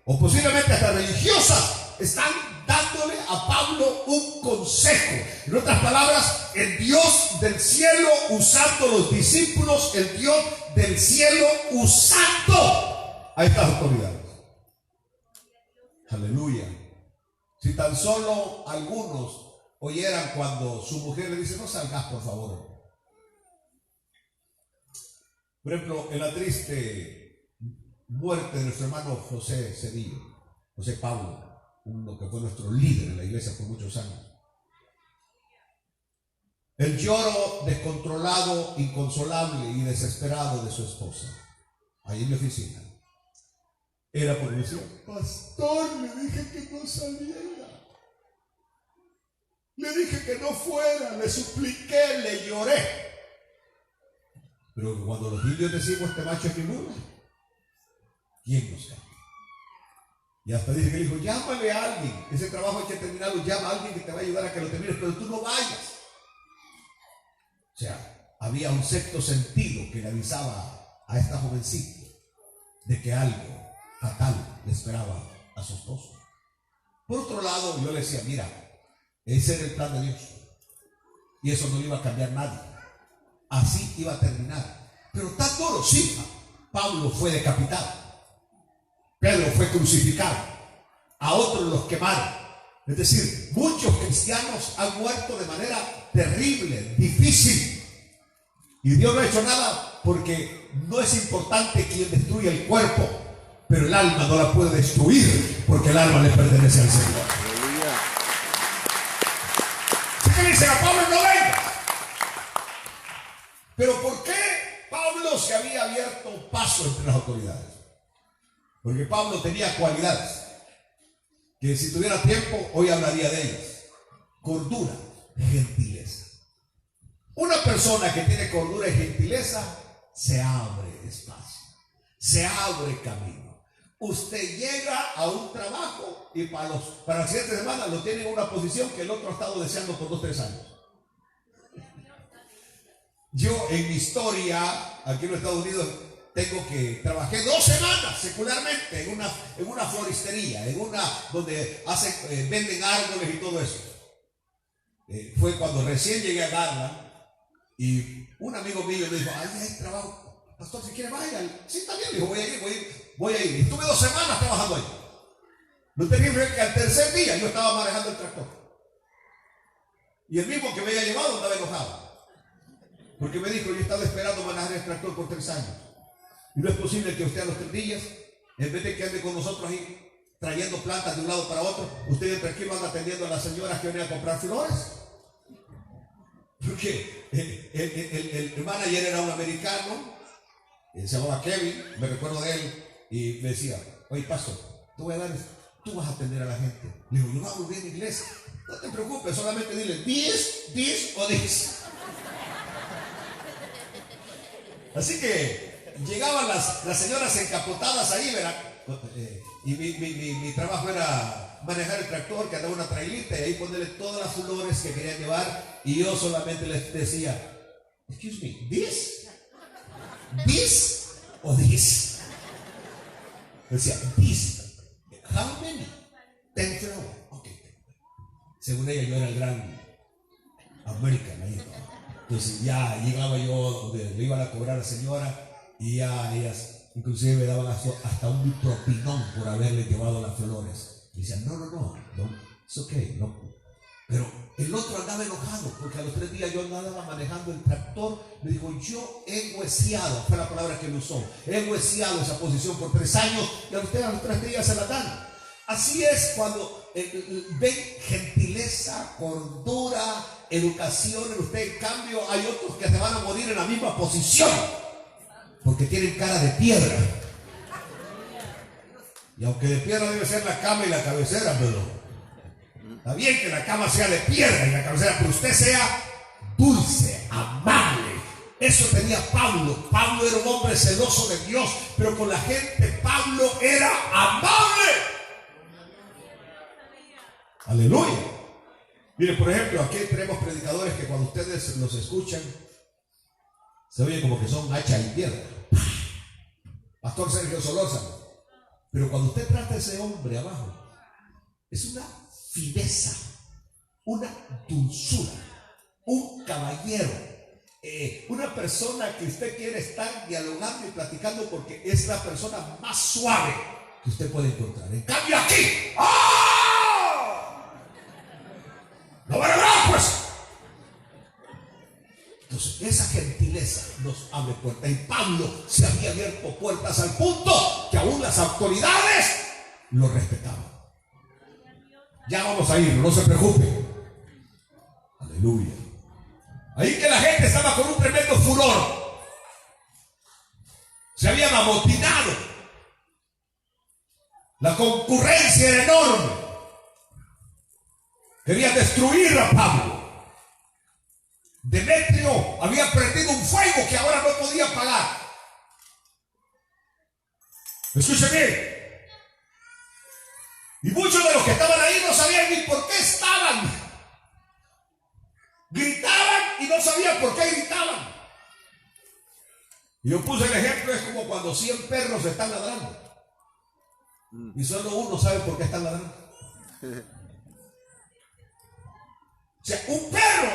o posiblemente hasta religiosas, están dándole a Pablo un consejo. En otras palabras, el Dios del cielo usando los discípulos, el Dios del cielo usando a estas autoridades. Aleluya. Si tan solo algunos oyeran cuando su mujer le dice: no salgas, por favor. Por ejemplo, en la triste muerte de nuestro hermano José Cedillo, José Pablo, uno que fue nuestro líder en la iglesia por muchos años. El lloro descontrolado, inconsolable y desesperado de su esposa, ahí en mi oficina, era porque decía: pastor, le dije que no saliera, le dije que no fuera, le supliqué, le lloré. Pero cuando los indios decimos: este macho es mi mula, ¿quién nos cambia? Y hasta dice que le dijo, llámale a alguien, ese trabajo hay que terminarlo, llama a alguien que te va a ayudar a que lo termines, pero tú no vayas. O sea, había un sexto sentido que le avisaba a esta jovencita de que algo fatal le esperaba a su esposo. Por otro lado, yo le decía, mira, ese era el plan de Dios y eso no lo iba a cambiar nadie, así iba a terminar. Pero tan duro, sí, Pablo fue decapitado, Pedro fue crucificado, a otros los quemaron. Es decir, muchos cristianos han muerto de manera terrible, difícil, y Dios no ha hecho nada, porque no es importante quien destruye el cuerpo, pero el alma no la puede destruir, porque el alma le pertenece al Señor. Así que dicen a Pablo, no venga. Pero ¿por qué Pablo se había abierto paso entre las autoridades? Porque Pablo tenía cualidades que si tuviera tiempo hoy hablaría de ellas: cordura, gentileza. Una persona que tiene cordura y gentileza se abre espacio, se abre camino. Usted llega a un trabajo y para la siguiente semana lo tiene en una posición que el otro ha estado deseando por 2 o 3 años. Yo en mi historia aquí en los Estados Unidos trabajé 2 semanas secularmente en una floristería, donde venden árboles y todo eso. Fue cuando recién llegué a Garland y un amigo mío me dijo, ahí hay trabajo, pastor, si quiere vaya. Sí, está bien, le dijo, voy a ir. Y estuve 2 semanas trabajando ahí. Lo terrible que al tercer día yo estaba manejando el tractor. Y el mismo que me había llevado andaba enojado. Porque me dijo, yo estaba esperando manejar el tractor por 3 años. Y no es posible que usted a los 3 días, en vez de que ande con nosotros ahí trayendo plantas de un lado para otro, usted tranquilo anda atendiendo a las señoras que venían a comprar flores. Porque el manager era un americano, se llamaba Kevin, me recuerdo de él, y me decía, oye pastor, tú vas a atender a la gente. Le digo, yo hablo bien inglés, no te preocupes, solamente dile this o this. Así que llegaban las señoras encapotadas ahí, ¿verdad? Y mi trabajo era manejar el tractor, que andaba una trailita y ahí ponerle todas las flores que querían llevar, y yo solamente les decía, excuse me, this o this. Decía, this, how many? 10 flowers. Okay. Según ella yo era el gran American ahí, ¿no? Entonces ya llegaba yo donde le iban a cobrar a la señora y ya ellas inclusive me daban hasta un propinón por haberle llevado las flores. Y decían, no, it's okay, no. Pero el otro andaba enojado porque a los 3 días yo andaba manejando el tractor. Me dijo, yo he hueseado, fue la palabra que me usó, he hueseado esa posición por 3 años y a ustedes a los 3 días se la dan. Así es cuando ven gentileza, cordura, educación en usted. En cambio hay otros que se van a morir en la misma posición porque tienen cara de piedra. Y aunque de piedra debe ser la cama y la cabecera, pero está bien que la cama sea de piedra y la cabecera, pero usted sea dulce, amable. Eso tenía Pablo. Pablo era un hombre celoso de Dios, pero con la gente Pablo era amable. Aleluya. Mire, por ejemplo, aquí tenemos predicadores que cuando ustedes los escuchan se oye como que son hacha y piedra. Pastor Sergio Solórzano. Pero cuando usted trata a ese hombre abajo, es una fineza, una dulzura, un caballero, una persona que usted quiere estar dialogando y platicando porque es la persona más suave que usted puede encontrar. En cambio aquí, ¡ah! ¡No van a hablar, pues! Entonces, esa gentileza nos abre puertas. Y Pablo se había abierto puertas al punto que aún las autoridades lo respetaban. Ya vamos a ir, no se preocupe. Aleluya. Ahí que la gente estaba con un tremendo furor. Se habían amotinado. La concurrencia era enorme. Quería destruir a Pablo. Demetrio había prendido un fuego que ahora no podía apagar. Escúcheme. Y muchos de los que estaban ahí no sabían ni por qué estaban. Gritaban y no sabían por qué gritaban. Y yo puse el ejemplo, es como cuando 100 perros están ladrando y solo uno sabe por qué están ladrando. O sea, un perro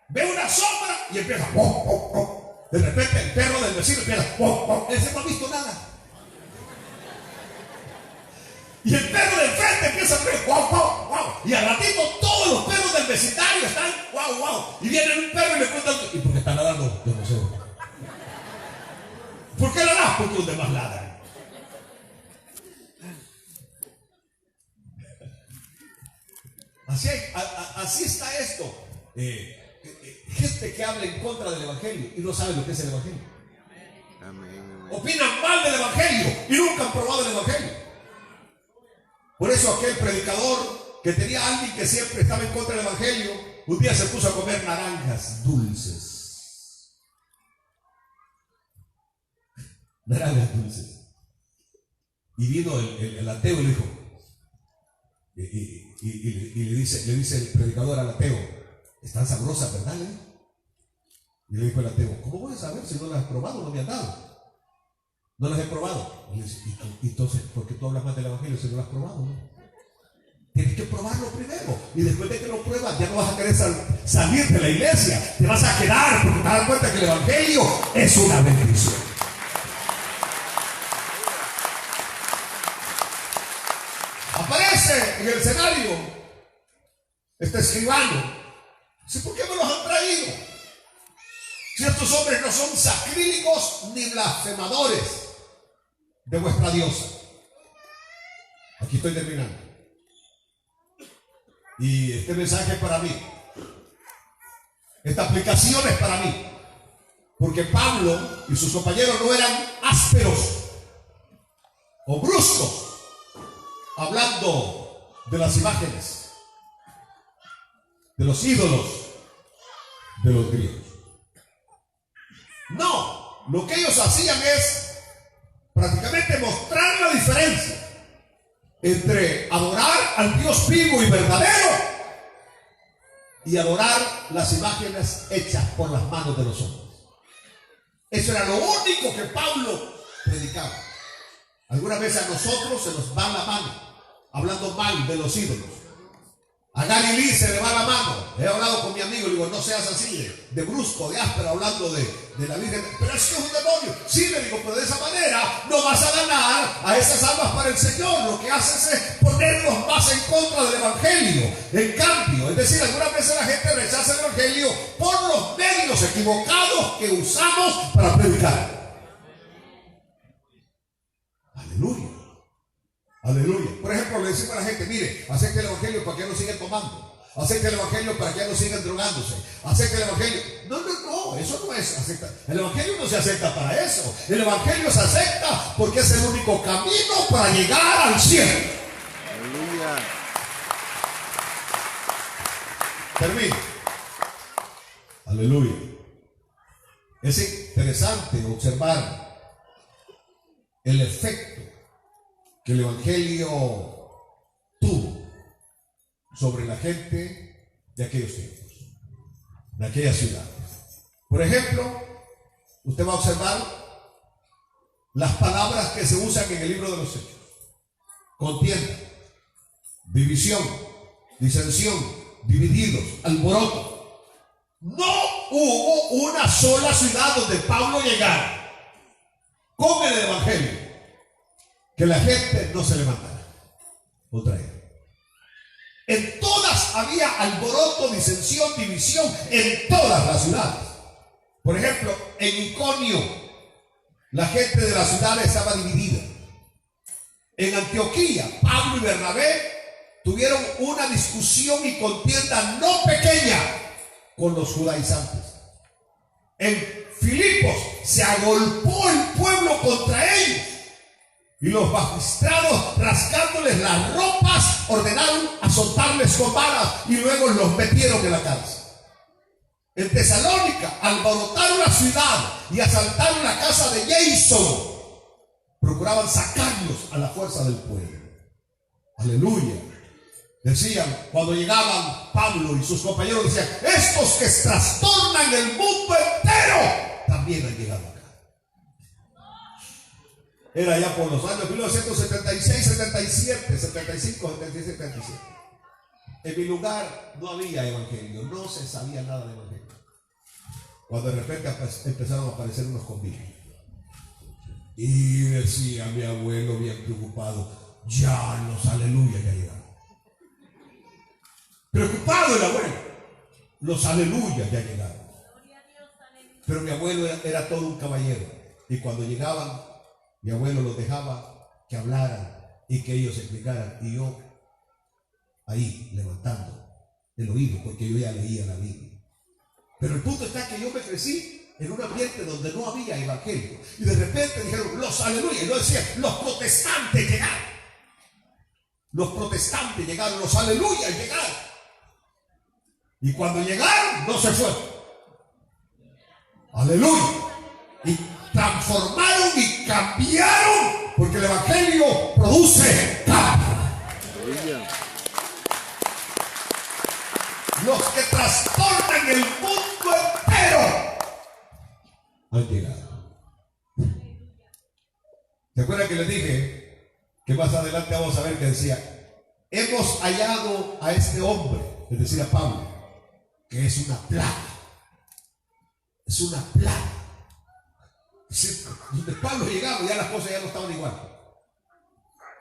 ve una sombra y empieza. De repente el perro del vecino empieza. Ese no ha visto nada. Y el perro del frente empieza a ver. Y al ratito todos los perros del vecindario están. Y viene un perro y le cuenta. ¿Y por qué está ladrando? Yo no sé. ¿Por qué ladras? Porque los demás ladran. Así está esto. Gente que habla en contra del evangelio y no sabe lo que es el evangelio. Amén. Opinan mal del evangelio y nunca han probado el evangelio. Por eso aquel predicador que tenía a alguien que siempre estaba en contra del evangelio, un día se puso a comer naranjas dulces. Naranjas dulces. Y vino el ateo y le dijo, y le dice el predicador al ateo, están sabrosas, ¿verdad? Y le dijo el ateo, ¿cómo voy a saber si no las has probado? No me han dado. No las he probado. Y le dice, entonces, ¿por qué tú hablas más del evangelio si no las has probado? ¿No? Tienes que probarlo primero. Y después de que lo pruebas, ya no vas a querer salir de la iglesia. Te vas a quedar porque te das cuenta que el evangelio es una bendición. Aparece en el escenario este escribano. Dice, ¿por qué me los han traído? Si estos hombres no son sacrílegos ni blasfemadores de vuestra diosa. Aquí estoy terminando. Y este mensaje es para mí. Esta aplicación es para mí. Porque Pablo y sus compañeros no eran ásperos o bruscos hablando de las imágenes, de los ídolos de los griegos. No, lo que ellos hacían es prácticamente mostrar la diferencia entre adorar al Dios vivo y verdadero y adorar las imágenes hechas por las manos de los hombres. Eso era lo único que Pablo predicaba. Algunas veces a nosotros se nos va la mano hablando mal de los ídolos. A Galilí se le va la mano. He hablado con mi amigo y digo, no seas así de brusco, de áspero, hablando de la Virgen. Pero es que es un demonio. Sí, le digo, pero de esa manera no vas a ganar a esas almas para el Señor. Lo que haces es ponerlos más en contra del evangelio. En cambio, es decir, algunas veces la gente rechaza el evangelio por los medios equivocados que usamos para predicar. Aleluya. Aleluya. Por ejemplo, le decimos a la gente, mire, acepte el evangelio para que no sigan tomando. Acepte el evangelio para que no sigan drogándose. Acepte el evangelio. No, eso no es aceptar. El evangelio no se acepta para eso. El evangelio se acepta porque es el único camino para llegar al cielo. Aleluya. Termino. Aleluya. Es interesante observar el efecto que el evangelio tuvo sobre la gente de aquellos tiempos, de aquellas ciudades. Por ejemplo, usted va a observar las palabras que se usan en el libro de los Hechos: contienda, división, disensión, divididos, alboroto. No hubo una sola ciudad donde Pablo llegara con el evangelio que la gente no se levantara otra vez. En todas había alboroto, disensión, división, en todas las ciudades. Por ejemplo, en Iconio, la gente de la ciudad estaba dividida. En Antioquía, Pablo y Bernabé tuvieron una discusión y contienda no pequeña con los judaizantes. En Filipos se agolpó el pueblo contra ellos. Y los magistrados, rasgándoles las ropas, ordenaron azotarles con varas y luego los metieron en la cárcel. En Tesalónica alborotaron la ciudad y asaltaron la casa de Jason. Procuraban sacarlos a la fuerza del pueblo. Aleluya. Decían, cuando llegaban Pablo y sus compañeros, decían, estos que trastornan el mundo entero también han llegado acá. Era ya por los años 1976, 77, 75, 76, 77. En mi lugar no había evangelio, no se sabía nada de evangelio. Cuando de repente empezaron a aparecer unos convictos. Y decía mi abuelo bien preocupado, ya los aleluya ya llegaron. Preocupado el abuelo, los aleluya ya llegaron. Pero mi abuelo era todo un caballero. Y cuando llegaban, mi abuelo los dejaba que hablaran y que ellos explicaran. Y yo ahí levantando el oído, porque yo ya leía la Biblia. Pero el punto está que yo me crecí en un ambiente donde no había evangelio. Y de repente dijeron, los aleluya. Y yo decía, los protestantes llegaron. Los protestantes llegaron, los aleluya llegaron. Y cuando llegaron, no se fueron. Aleluya. Y transformaron y cambiaron, porque el evangelio produce cambio. Aleluya. Los que trastornan el mundo entero han llegado. ¿Se acuerdan que les dije que más adelante vamos a ver que decía, hemos hallado a este hombre, es decir, a Pablo, que es una plaga? Es una plaga. Donde Pablo llegaba, ya las cosas ya no estaban igual.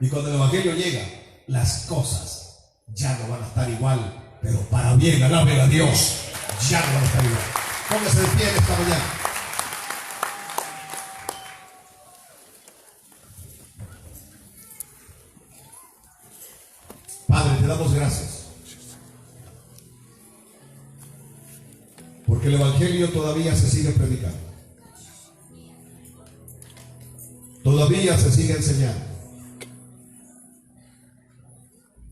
Y cuando el evangelio llega, las cosas ya no van a estar igual. Pero para bien, alaben a Dios, ya no van a estar igual. Póngase de pie en esta mañana. Padre, te damos gracias. Porque el evangelio todavía se sigue predicando. Todavía se sigue enseñando.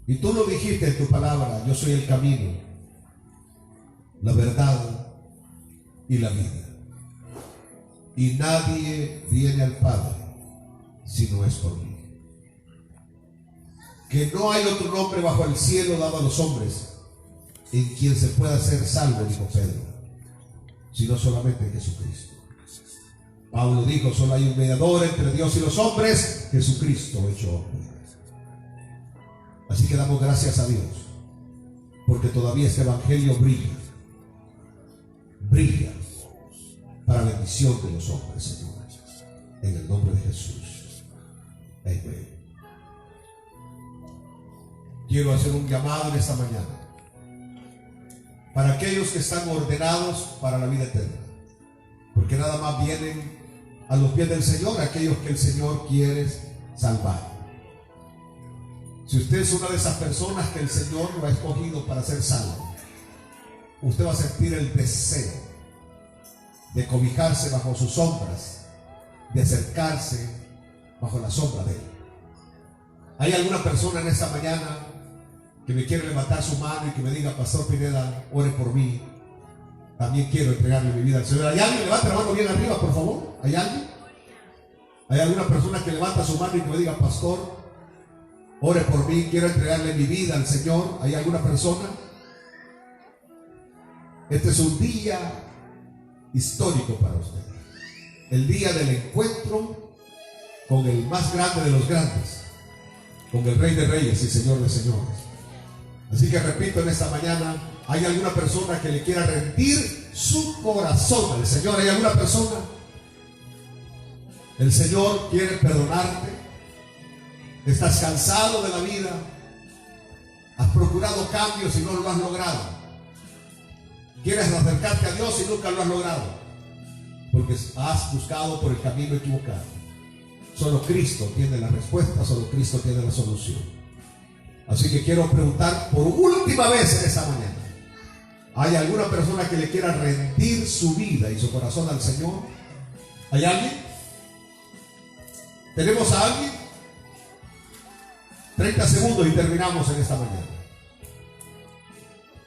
Y tú lo dijiste en tu palabra, yo soy el camino, la verdad y la vida. Y nadie viene al Padre si no es por mí. Que no hay otro nombre bajo el cielo dado a los hombres en quien se pueda ser salvo, dijo Pedro, sino solamente en Jesucristo. Pablo dijo, solo hay un mediador entre Dios y los hombres, Jesucristo hecho hombre. Así que damos gracias a Dios, porque todavía este evangelio brilla para bendición de los hombres, Señor, en el nombre de Jesús. Amén. Quiero hacer un llamado en esta mañana para aquellos que están ordenados para la vida eterna, porque nada más vienen a los pies del Señor aquellos que el Señor quiere salvar. Si usted es una de esas personas que el Señor lo ha escogido para ser salvo, usted va a sentir el deseo de cobijarse bajo sus sombras, de acercarse bajo la sombra de Él. ¿Hay alguna persona en esta mañana que me quiere levantar su mano y que me diga, Pastor Pineda, ore por mí? También quiero entregarle mi vida al Señor. ¿Hay alguien? Levanta la mano bien arriba, por favor. ¿Hay alguien? ¿Hay alguna persona que levanta su mano y que me diga, Pastor, ore por mí, quiero entregarle mi vida al Señor? ¿Hay alguna persona? Este es un día histórico para usted. El día del encuentro con el más grande de los grandes, con el Rey de Reyes y Señor de Señores. Así que repito en esta mañana, ¿hay alguna persona que le quiera rendir su corazón al Señor? ¿Hay alguna persona? El Señor quiere perdonarte. Estás cansado de la vida, has procurado cambios y no lo has logrado. Quieres acercarte a Dios y nunca lo has logrado, porque has buscado por el camino equivocado. Solo Cristo tiene la respuesta, solo Cristo tiene la solución. Así que quiero preguntar por última vez en esta mañana, ¿hay alguna persona que le quiera rendir su vida y su corazón al Señor? ¿Hay alguien? ¿Tenemos a alguien? 30 segundos y terminamos en esta mañana.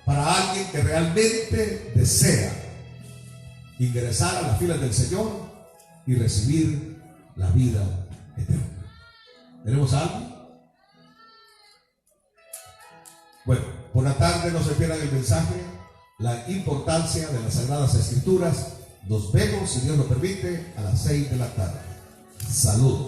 Para alguien que realmente desea ingresar a las filas del Señor y recibir la vida eterna. ¿Tenemos a alguien? Por la tarde no se pierdan el mensaje, la importancia de las Sagradas Escrituras. Nos vemos, si Dios lo permite, a las 6 de la tarde. Saludos.